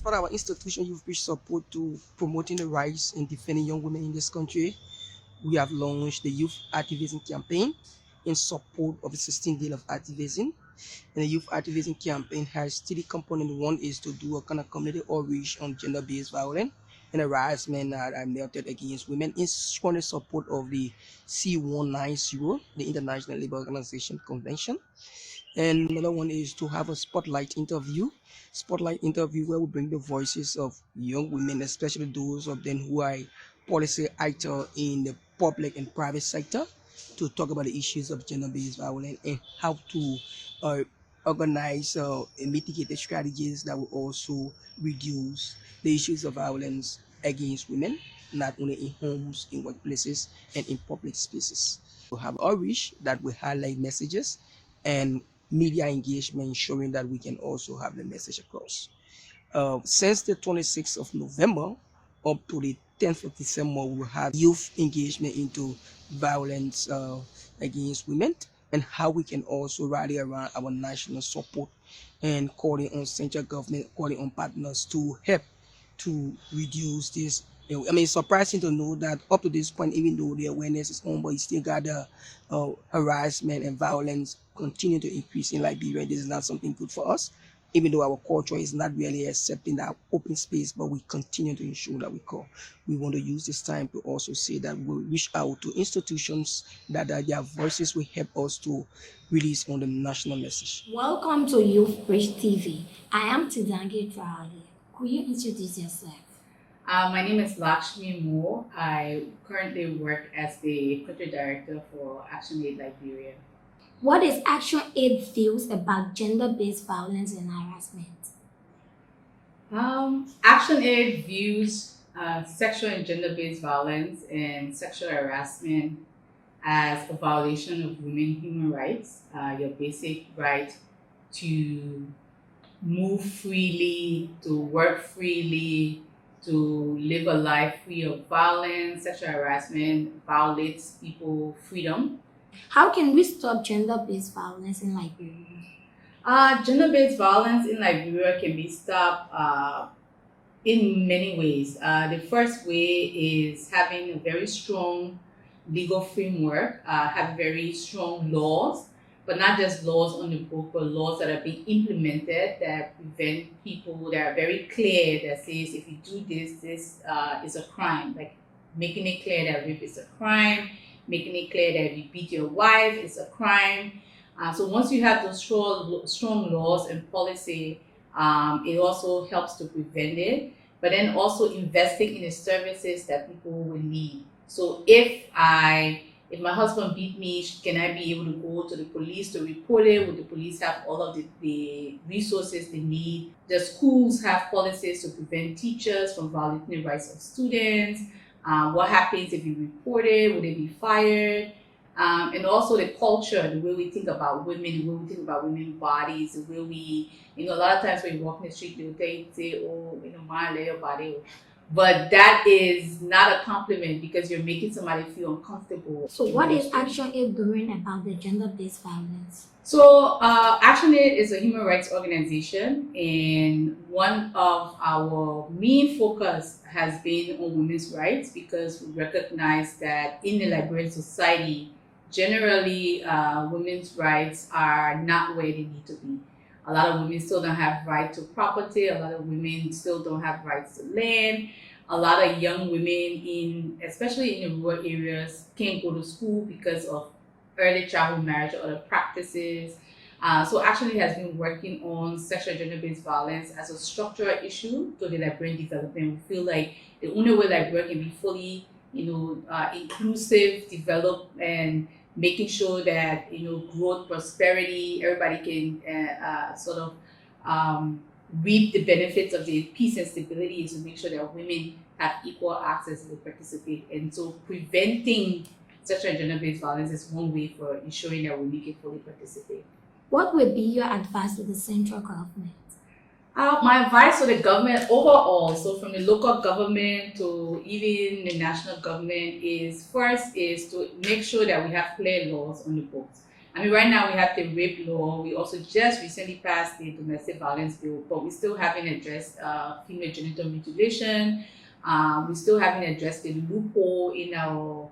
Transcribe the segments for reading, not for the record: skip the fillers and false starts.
part of our institution, Youth Bridge support to promoting the rights and defending young women in this country. We have launched the Youth Activism Campaign in support of the 16th Day of Activism. And the Youth Activism Campaign has three components. One is to do a kind of community outreach on gender-based violence and harassment that are melted against women in strong support of the C190, the International Labour Organization Convention. And another one is to have a spotlight interview where we bring the voices of young women, especially those of them who are policy actor in the public and private sector, to talk about the issues of gender-based violence and how to uh, organize and mitigate the strategies that will also reduce the issues of violence against women, not only in homes, in workplaces, and in public spaces. We have outreach that will highlight messages and media engagement, ensuring that we can also have the message across. Since the 26th of November up to the 10th of December, we will have youth engagement into violence against women and how we can also rally around our national support and calling on central government, calling on partners to help to reduce this. I mean, it's surprising to know that up to this point, even though the awareness is on, but you still got the harassment and violence continue to increase in Liberia. This is not something good for us, even though our culture is not really accepting that open space, but we continue to ensure that we want to use this time to also say that we reach out to institutions that their voices will help us to release on the national message. Welcome to Youth Bridge TV. I am Tidange Traore. Could you introduce yourself? My name is Lakshmi Moore. I currently work as the country director for ActionAid Liberia. What is Action Aid views about gender-based violence and harassment? ActionAid views sexual and gender-based violence and sexual harassment as a violation of women's human rights, your basic right to move freely, to work freely, to live a life free of violence. Sexual harassment violates people's freedom. How can we stop gender-based violence in Liberia? Gender-based violence in Liberia can be stopped in many ways. The first way is having a very strong legal framework, have very strong laws, but not just laws on the book, but laws that are being implemented that prevent people, that are very clear, that says if you do this, this is a crime. Like making it clear that rape is a crime, making it clear that if you beat your wife, it's a crime. So once you have those strong laws and policy, it also helps to prevent it, but then also investing in the services that people will need. So if my husband beat me, can I be able to go to the police to report it? Would the police have all of the resources they need? The schools have policies to prevent teachers from violating the rights of students. What happens if you report it? Would they be fired? And also the culture, the way we think about women, the way we think about women's bodies, the way we, a lot of times when you walk in the street, they'll say, oh, my little body. But that is not a compliment because you're making somebody feel uncomfortable. So what is ActionAid doing about the gender-based violence? So ActionAid is a human rights organization, and one of our main focus has been on women's rights because we recognize that in the Liberian society, generally women's rights are not where they need to be. A lot of women still don't have right to property. A lot of women still don't have rights to land. A lot of young women, especially in the rural areas, can't go to school because of early childhood marriage or other practices. So actually has been working on sexual gender-based violence as a structural issue to the Liberian development. We feel like the only way Liberia can be fully, inclusive, developed, and making sure that growth, prosperity, everybody can sort of reap the benefits of the peace and stability is to make sure that women have equal access to participate. And so preventing sexual and gender-based violence is one way for ensuring that women can fully participate. What would be your advice to the central government? My advice to the government overall, so from the local government to even the national government, is first is to make sure that we have clear laws on the books. I mean, right now we have the rape law. We also just recently passed the domestic violence bill, but we still haven't addressed female genital mutilation. We still haven't addressed the loophole in our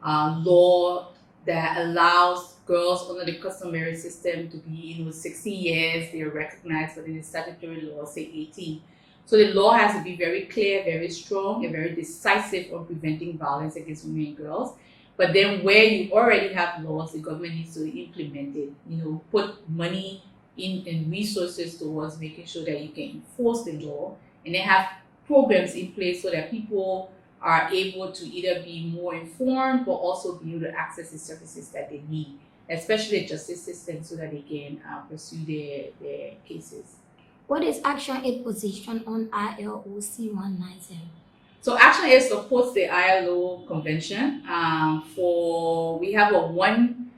law that allows girls under the customary system to be, 16 years. They are recognized, but in the statutory law, say 18. So the law has to be very clear, very strong, and very decisive on preventing violence against women and girls. But then where you already have laws, the government needs to implement it, put money in and resources towards making sure that you can enforce the law, and then have programs in place so that people are able to either be more informed, but also be able to access the services that they need, especially the justice system, so that they can pursue their cases. What is ActionAid position on ILO C-190? So ActionAid supports the ILO convention. We have one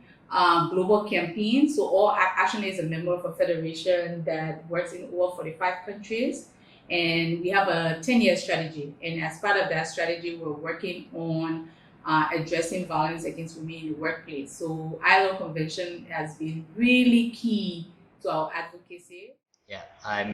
global campaign. So all ActionAid is a member of a federation that works in over 45 countries. And we have a 10-year strategy. And as part of that strategy, we're working on addressing violence against women in the workplace. So ILO convention has been really key to our advocacy. Yeah, I'm